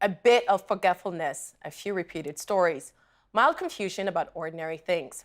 a bit of forgetfulness, a few repeated stories, mild confusion about ordinary things.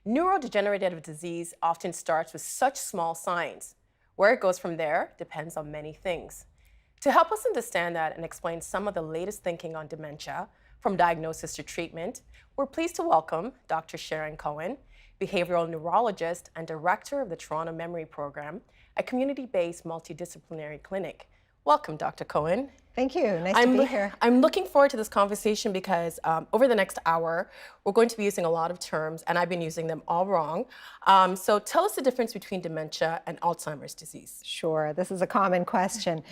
Neurodegenerative disease often starts with such small signs. Where it goes from there depends on many things. To help us understand that and explain some of the latest thinking on dementia, from diagnosis to treatment, we're pleased to welcome Dr. Sharon Cohen, behavioral neurologist and director of the Toronto Memory Program, a community-based multidisciplinary clinic. Welcome, Dr. Cohen. Thank you. Nice to be here. I'm looking forward to this conversation because over the next hour, we're going to be using a lot of terms, and I've been using them all wrong. So tell us the difference between dementia and Alzheimer's disease. Sure. This is a common question.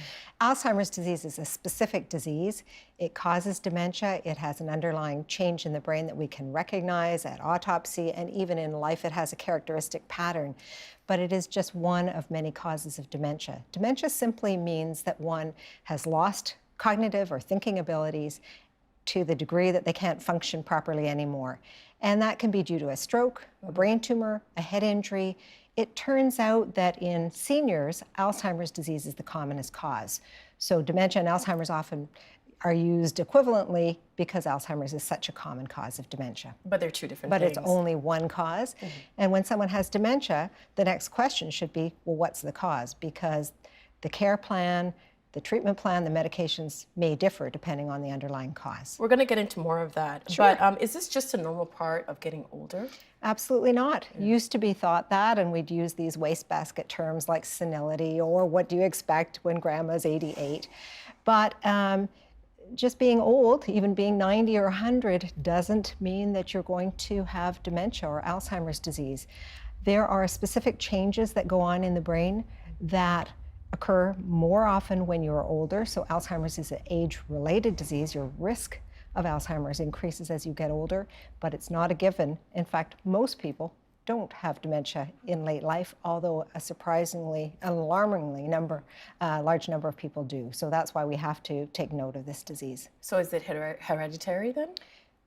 Alzheimer's disease is a specific disease. It causes dementia. It has an underlying change in the brain that we can recognize at autopsy, and even in life it has a characteristic pattern. But it is just one of many causes of dementia. Dementia simply means that one has lost cognitive or thinking abilities to the degree that they can't function properly anymore. And that can be due to a stroke, a brain tumor, a head injury. It turns out that in seniors, Alzheimer's disease is the commonest cause. So dementia and Alzheimer's often are used equivalently because Alzheimer's is such a common cause of dementia. But they're two different things. But it's only one cause. And when someone has dementia, the next question should be, well, what's the cause? Because the care plan, the treatment plan, the medications may differ depending on the underlying cause. We're going to get into more of that. Sure. But is this just a normal part of getting older? Absolutely not. Used to be thought that, and we'd use these wastebasket terms like senility or what do you expect when grandma's 88. But just being old, even being 90 or 100, doesn't mean that you're going to have dementia or Alzheimer's disease. There are specific changes that go on in the brain that occur more often when you're older. So Alzheimer's is an age-related disease. Your risk of Alzheimer's increases as you get older, but it's not a given. In fact, most people don't have dementia in late life, although a surprisingly, alarmingly large number of people do. So that's why we have to take note of this disease. So is it hereditary then?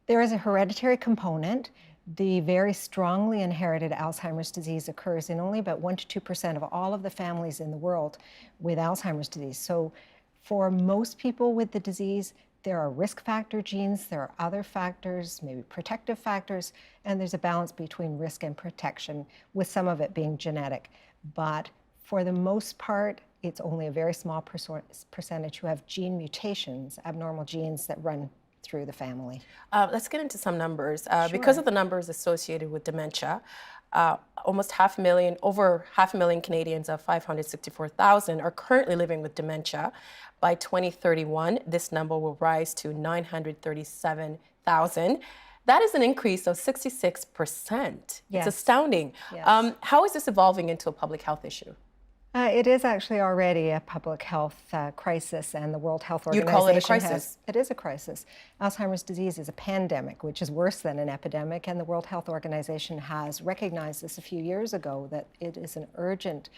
There is a hereditary component. The very strongly inherited Alzheimer's disease occurs in only about 1% to 2% of all of the families in the world with Alzheimer's disease. So for most people with the disease, there are risk factor genes, there are other factors, maybe protective factors, and there's a balance between risk and protection, with some of it being genetic. But for the most part, it's only a very small percentage who have gene mutations, abnormal genes that run through the family. Let's get into some numbers. Sure. Because of the numbers associated with dementia, over 500,000 Canadians of 564,000 are currently living with dementia. By 2031, this number will rise to 937,000. That is an increase of 66%. Yes. It's astounding. Yes. How is this evolving into a public health issue? It is actually already a public health crisis, and the World Health Organization You call it a crisis? It is a crisis. Alzheimer's disease is a pandemic, which is worse than an epidemic, and the World Health Organization has recognized this a few years ago, that it is an urgent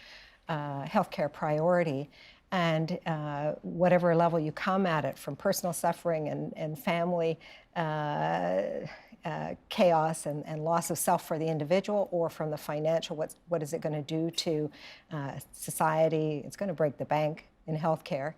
healthcare priority. And whatever level you come at it, from personal suffering and family chaos and loss of self for the individual, or from the financial, what is it going to do to society? It's going to break the bank in healthcare.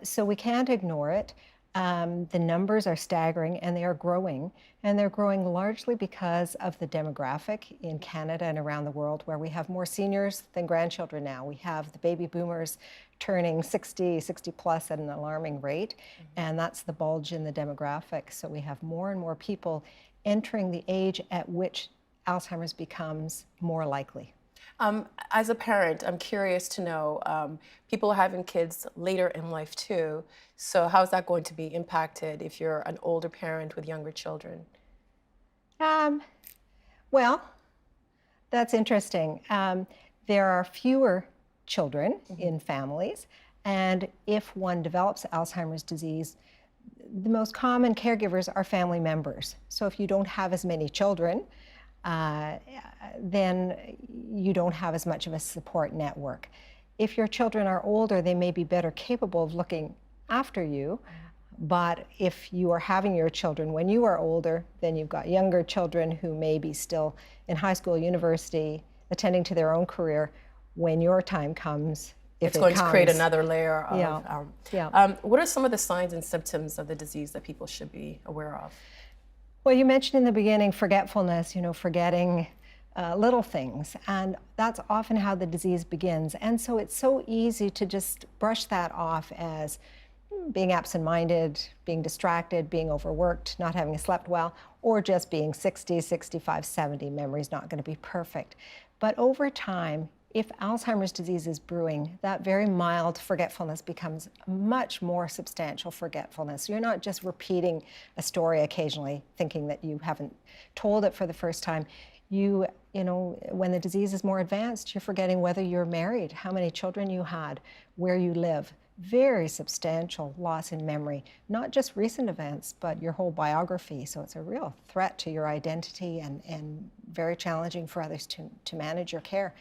So we can't ignore it. The numbers are staggering, and they are growing. And they're growing largely because of the demographic in Canada and around the world, where we have more seniors than grandchildren now. We have the baby boomers turning 60 plus at an alarming rate, and that's the bulge in the demographic. So we have more and more people entering the age at which Alzheimer's becomes more likely. As a parent, I'm curious to know, people are having kids later in life too, so how is that going to be impacted if you're an older parent with younger children? Well, that's interesting. There are fewer children in families, and if one develops Alzheimer's disease, the most common caregivers are family members. So if you don't have as many children, then you don't have as much of a support network. If your children are older, they may be better capable of looking after you, but if you are having your children when you are older, then you've got younger children who may be still in high school, university, attending to their own career. When your time comes, if it's it going comes. to create another layer of. What are some of the signs and symptoms of the disease that people should be aware of? Well, you mentioned in the beginning forgetfulness, forgetting little things, and that's often how the disease begins. And so it's so easy to just brush that off as being absent-minded, being distracted, being overworked, not having slept well, or just being 60, 65, 70. Memory's not going to be perfect. But over time, if Alzheimer's disease is brewing, that very mild forgetfulness becomes much more substantial forgetfulness. You're not just repeating a story occasionally, thinking that you haven't told it for the first time. You know, when the disease is more advanced, you're forgetting whether you're married, how many children you had, where you live. Very substantial loss in memory, not just recent events, but your whole biography. So it's a real threat to your identity and very challenging for others to manage your care.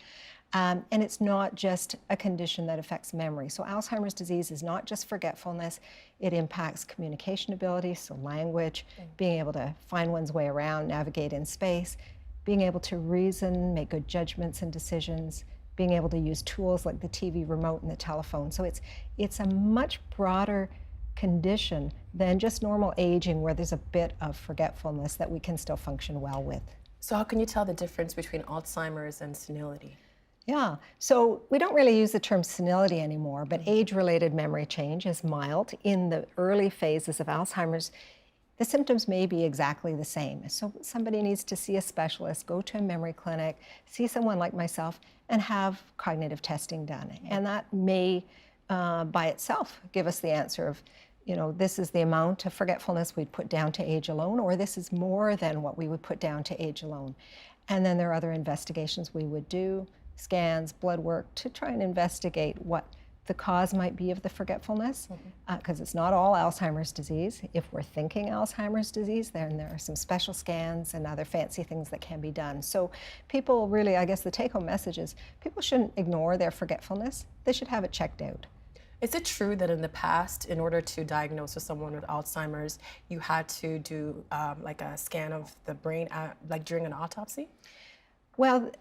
And it's not just a condition that affects memory. So Alzheimer's disease is not just forgetfulness, it impacts communication ability, so language, being able to find one's way around, navigate in space, being able to reason, make good judgments and decisions, being able to use tools like the TV remote and the telephone. So it's a much broader condition than just normal aging where there's a bit of forgetfulness that we can still function well with. So how can you tell the difference between Alzheimer's and senility? Yeah, so we don't really use the term senility anymore, but age-related memory change is mild. In the early phases of Alzheimer's, the symptoms may be exactly the same. So somebody needs to see a specialist, go to a memory clinic, see someone like myself, and have cognitive testing done. And that may, by itself, give us the answer of, this is the amount of forgetfulness we'd put down to age alone, or this is more than what we would put down to age alone. And then there are other investigations we would do, scans, blood work, to try and investigate what the cause might be of the forgetfulness, because it's not all Alzheimer's disease. If we're thinking Alzheimer's disease, then there are some special scans and other fancy things that can be done. So people really, I guess the take-home message is people shouldn't ignore their forgetfulness. They should have it checked out. Is it true that in the past, in order to diagnose with someone with Alzheimer's, you had to do like a scan of the brain, like during an autopsy? Well,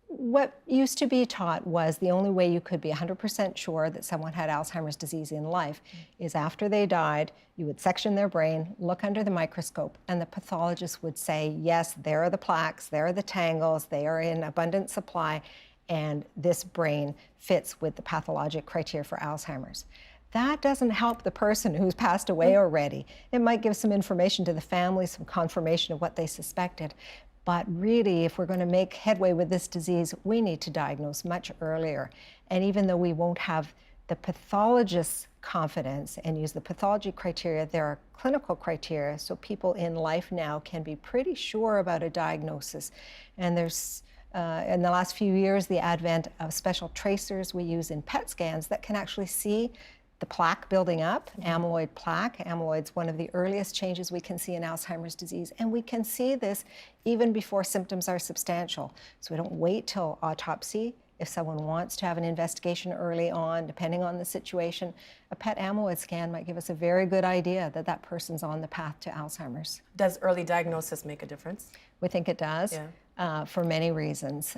what used to be taught was the only way you could be 100% sure that someone had Alzheimer's disease in life is after they died, you would section their brain, look under the microscope, and the pathologist would say, yes, there are the plaques, there are the tangles, they are in abundant supply, and this brain fits with the pathologic criteria for Alzheimer's. That doesn't help the person who's passed away already. It might give some information to the family, some confirmation of what they suspected. But really, if we're going to make headway with this disease, we need to diagnose much earlier. And even though we won't have the pathologist's confidence and use the pathology criteria, there are clinical criteria, so people in life now can be pretty sure about a diagnosis. And there's, in the last few years, the advent of special tracers we use in PET scans that can actually see the plaque building up, amyloid plaque. Amyloid's one of the earliest changes we can see in Alzheimer's disease, and we can see this even before symptoms are substantial. So we don't wait till autopsy. If someone wants to have an investigation early on, depending on the situation, a PET amyloid scan might give us a very good idea that that person's on the path to Alzheimer's. Does early diagnosis make a difference? We think it does, for many reasons.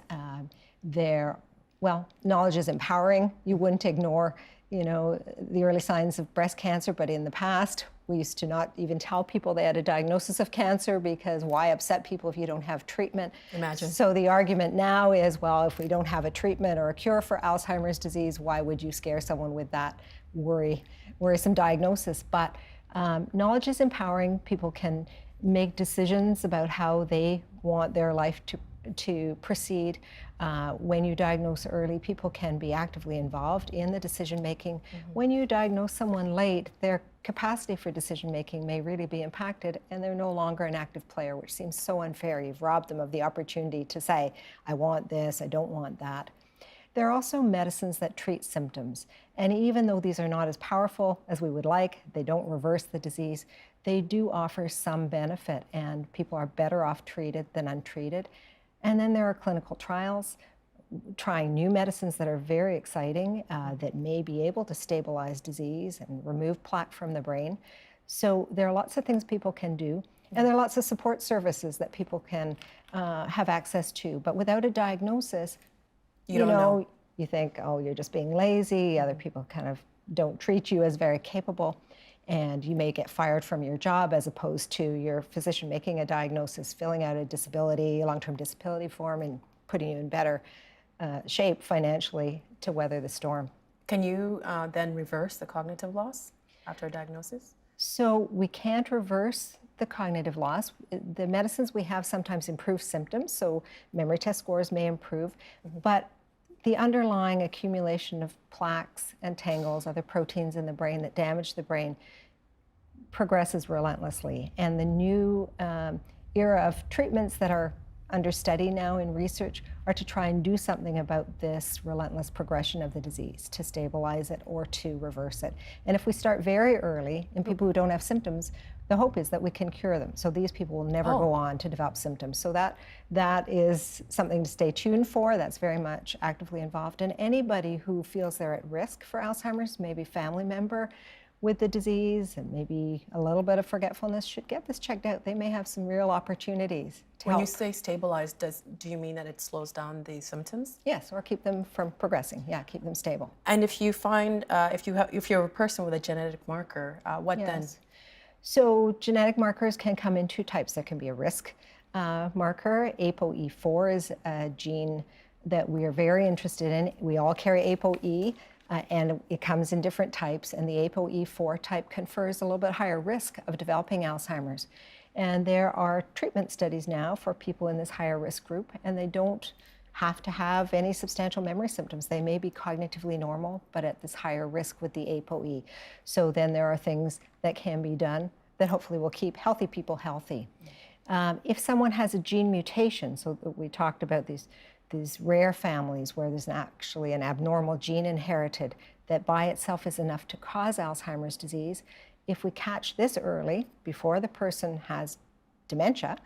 Knowledge is empowering. You wouldn't ignore the early signs of breast cancer, but in the past, we used to not even tell people they had a diagnosis of cancer because why upset people if you don't have treatment? Imagine. So the argument now is, well, if we don't have a treatment or a cure for Alzheimer's disease, why would you scare someone with that worrisome diagnosis? But knowledge is empowering. People can make decisions about how they want their life to proceed. When you diagnose early, people can be actively involved in the decision-making. When you diagnose someone late, their capacity for decision-making may really be impacted, and they're no longer an active player, which seems so unfair. You've robbed them of the opportunity to say, I want this, I don't want that. There are also medicines that treat symptoms, and even though these are not as powerful as we would like, they don't reverse the disease, they do offer some benefit, and people are better off treated than untreated. And then there are clinical trials trying new medicines that are very exciting, that may be able to stabilize disease and remove plaque from the brain. So there are lots of things people can do, and there are lots of support services that people can have access to. But without a diagnosis, you don't know. you think, oh, you're just being lazy. Other people kind of don't treat you as very capable. And you may get fired from your job as opposed to your physician making a diagnosis, filling out a disability, long-term disability form, and putting you in better shape financially to weather the storm. Can you then reverse the cognitive loss after a diagnosis? So we can't reverse the cognitive loss. The medicines we have sometimes improve symptoms, so memory test scores may improve, but the underlying accumulation of plaques and tangles, other proteins in the brain that damage the brain, progresses relentlessly. And the new era of treatments that are under study now in research are to try and do something about this relentless progression of the disease, to stabilize it or to reverse it. And if we start very early in people who don't have symptoms, the hope is that we can cure them. So these people will never go on to develop symptoms. So that is something to stay tuned for. That's very much actively involved. And anybody who feels they're at risk for Alzheimer's, maybe family member with the disease and maybe a little bit of forgetfulness, should get this checked out. They may have some real opportunities to help. When you say stabilized, do you mean that it slows down the symptoms? Yes, or keep them from progressing. Yeah, keep them stable. And if you find, if you're a person with a genetic marker, what then? So genetic markers can come in two types. There can be a risk marker. ApoE4 is a gene that we are very interested in. We all carry ApoE. And it comes in different types, and the ApoE4 type confers a little bit higher risk of developing Alzheimer's. And there are treatment studies now for people in this higher risk group, and they don't have to have any substantial memory symptoms. They may be cognitively normal, but at this higher risk with the ApoE. So then there are things that can be done that hopefully will keep healthy people healthy. If someone has a gene mutation, so we talked about these rare families where there's actually an abnormal gene inherited that by itself is enough to cause Alzheimer's disease. If we catch this early, before the person has dementia,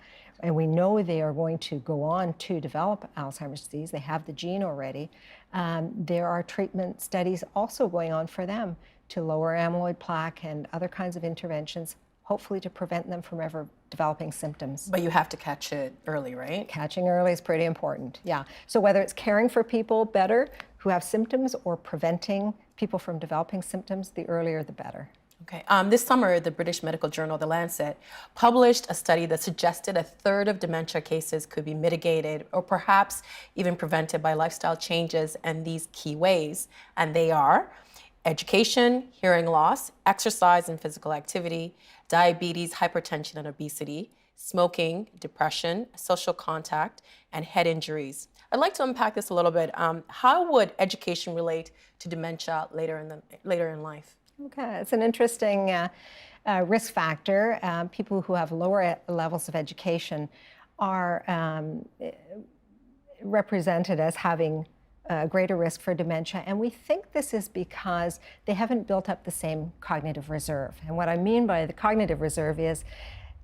and we know they are going to go on to develop Alzheimer's disease, they have the gene already, there are treatment studies also going on for them to lower amyloid plaque and other kinds of interventions, hopefully to prevent them from ever developing symptoms. But you have to catch it early, right? Catching early is pretty important, yeah. So whether it's caring for people better who have symptoms or preventing people from developing symptoms, the earlier the better. Okay. This summer, the British medical journal, The Lancet, published a study that suggested a third of dementia cases could be mitigated or perhaps even prevented by lifestyle changes and these key ways. And they are education, hearing loss, exercise and physical activity, diabetes, hypertension and obesity, smoking, depression, social contact, and head injuries. I'd like to unpack this a little bit. How would education relate to dementia later in life? Okay, it's an interesting risk factor. People who have lower levels of education are represented as having a greater risk for dementia, and we think this is because they haven't built up the same cognitive reserve. And what I mean by the cognitive reserve is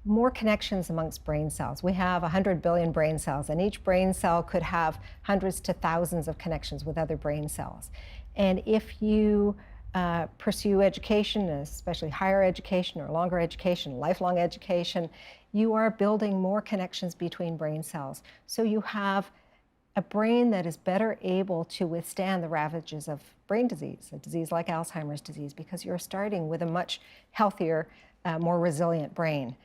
more connections amongst brain cells. We have 100 billion brain cells, and each brain cell could have hundreds to thousands of connections with other brain cells. And if you pursue education, especially higher education or longer education, lifelong education, you are building more connections between brain cells. So you have a brain that is better able to withstand the ravages of brain disease, a disease like Alzheimer's disease, because you're starting with a much healthier, more resilient brain.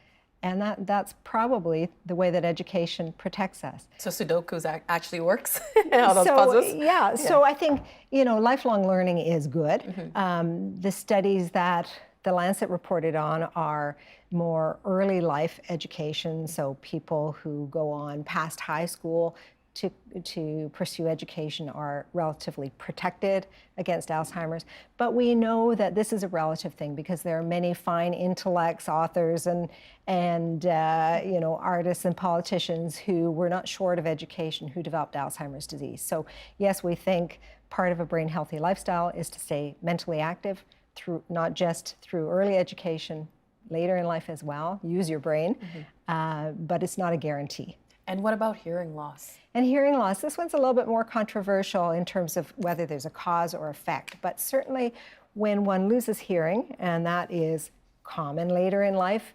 And that's probably the way that education protects us. So Sudoku actually works? All those puzzles? Yeah, so I think, lifelong learning is good. The studies that the Lancet reported on are more early life education, so people who go on past high school to pursue education are relatively protected against Alzheimer's. But we know that this is a relative thing because there are many fine intellects, authors, and artists and politicians who were not short of education who developed Alzheimer's disease. So yes, we think part of a brain healthy lifestyle is to stay mentally active through not just through early education, later in life as well. Use your brain, but it's not a guarantee. And what about hearing loss? And hearing loss, this one's a little bit more controversial in terms of whether there's a cause or effect. But certainly when one loses hearing, and that is common later in life,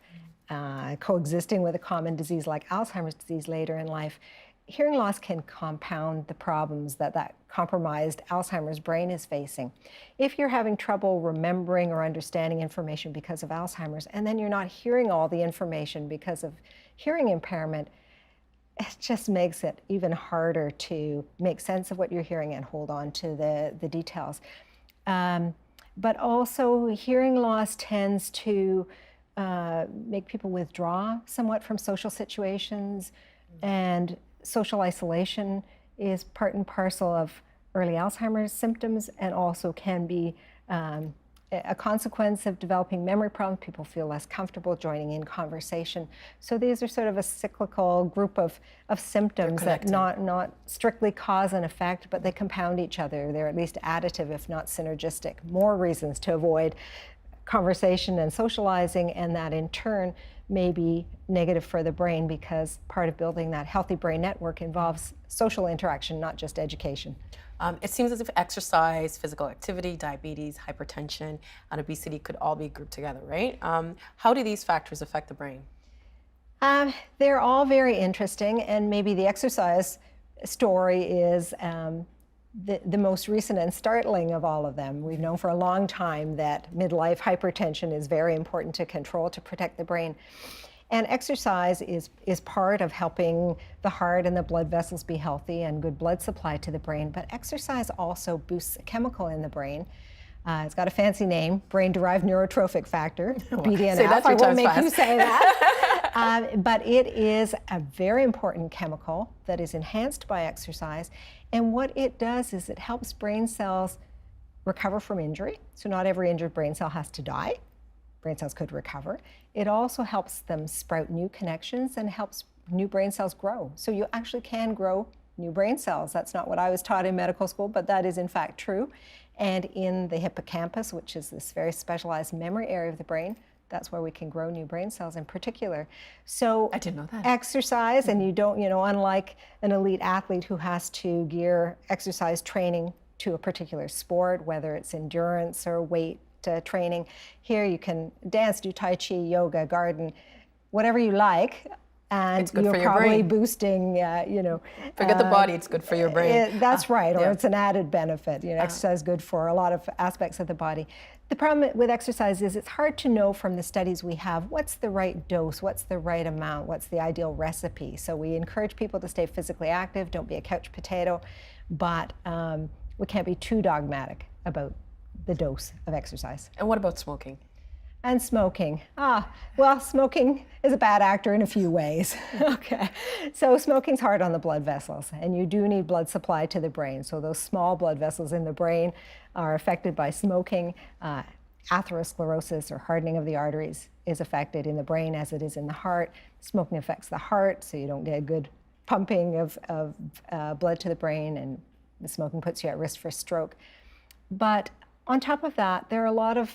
coexisting with a common disease like Alzheimer's disease later in life, hearing loss can compound the problems that that compromised Alzheimer's brain is facing. If you're having trouble remembering or understanding information because of Alzheimer's, and then you're not hearing all the information because of hearing impairment, it just makes it even harder to make sense of what you're hearing and hold on to the details. But also, hearing loss tends to make people withdraw somewhat from social situations, and social isolation is part and parcel of early Alzheimer's symptoms, and also can be a consequence of developing memory problems. People feel less comfortable joining in conversation. So these are sort of a cyclical group of symptoms that not strictly cause and effect, but they compound each other. They're at least additive, if not synergistic. More reasons to avoid conversation and socializing, and that in turn may be negative for the brain, because part of building that healthy brain network involves social interaction, not just education. It seems as if exercise, physical activity, diabetes, hypertension, and obesity could all be grouped together, right? How do these factors affect the brain? They're all very interesting, and maybe the exercise story is the most recent and startling of all of them. We've known for a long time that midlife hypertension is very important to control to protect the brain. And exercise is part of helping the heart and the blood vessels be healthy and good blood supply to the brain. But exercise also boosts a chemical in the brain. It's got a fancy name, brain-derived neurotrophic factor, BDNF. I won't make you say that. But it is a very important chemical that is enhanced by exercise. And what it does is it helps brain cells recover from injury. So not every injured brain cell has to die. Brain cells could recover. It also helps them sprout new connections and helps new brain cells grow. So you actually can grow new brain cells. That's not what I was taught in medical school, but that is in fact true. And in the hippocampus, which is this very specialized memory area of the brain, that's where we can grow new brain cells in particular. So I didn't know that. Exercise, and you don't, unlike an elite athlete who has to gear exercise training to a particular sport, whether it's endurance or weight training, here you can dance, do Tai Chi, yoga, garden, whatever you like. And you're probably boosting, Forget the body, it's good for your brain. That's right, or it's an added benefit. Exercise is good for a lot of aspects of the body. The problem with exercise is it's hard to know from the studies we have what's the right dose, what's the right amount, what's the ideal recipe. So we encourage people to stay physically active, don't be a couch potato, but we can't be too dogmatic about the dose of exercise. And what about smoking? And smoking. Well, smoking is a bad actor in a few ways. Okay, so smoking's hard on the blood vessels, and you do need blood supply to the brain. So those small blood vessels in the brain are affected by smoking. Atherosclerosis, or hardening of the arteries, is affected in the brain as it is in the heart. Smoking affects the heart, so you don't get a good pumping of blood to the brain, and the smoking puts you at risk for stroke. But on top of that, there are a lot of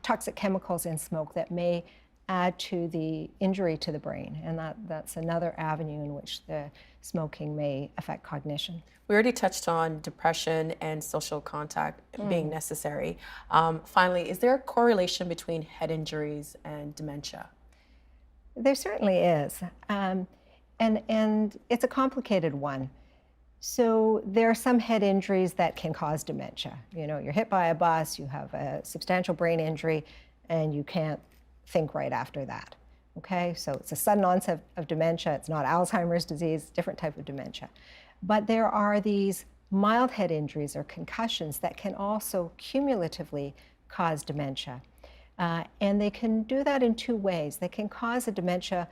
toxic chemicals in smoke that may add to the injury to the brain, and that's another avenue in which the smoking may affect cognition. We already touched on depression and social contact being necessary. Finally, is there a correlation between head injuries and dementia? There certainly is, and it's a complicated one. So there are some head injuries that can cause dementia. You're hit by a bus, you have a substantial brain injury, and you can't think right after that. Okay, so it's a sudden onset of dementia. It's not Alzheimer's disease, different type of dementia. But there are these mild head injuries or concussions that can also cumulatively cause dementia. And they can do that in two ways. They can cause a dementia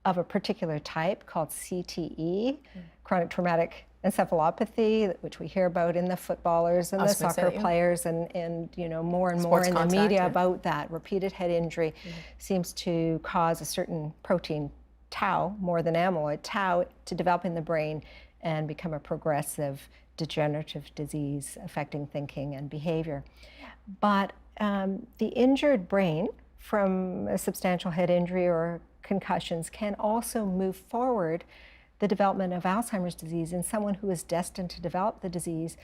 of a particular type called CTE, chronic traumatic encephalopathy, which we hear about in the footballers and the soccer players, and more and more in the media about that. Repeated head injury seems to cause a certain protein, tau, more than amyloid, tau, to develop in the brain and become a progressive degenerative disease affecting thinking and behavior. But the injured brain from a substantial head injury or concussions can also move forward the development of Alzheimer's disease in someone who is destined to develop the disease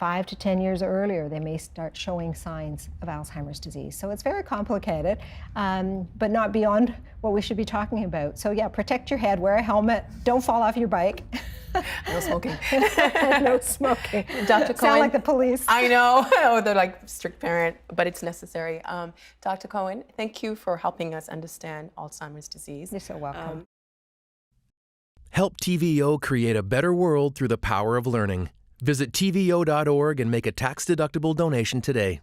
5 to 10 years earlier, they may start showing signs of Alzheimer's disease. So it's very complicated, but not beyond what we should be talking about. So yeah, protect your head, wear a helmet, don't fall off your bike. No smoking. No smoking. Dr. Cohen. Sound like the police. I know. Oh, they're like strict parent, but it's necessary. Dr. Cohen, thank you for helping us understand Alzheimer's disease. You're so welcome. Help TVO create a better world through the power of learning. Visit TVO.org and make a tax-deductible donation today.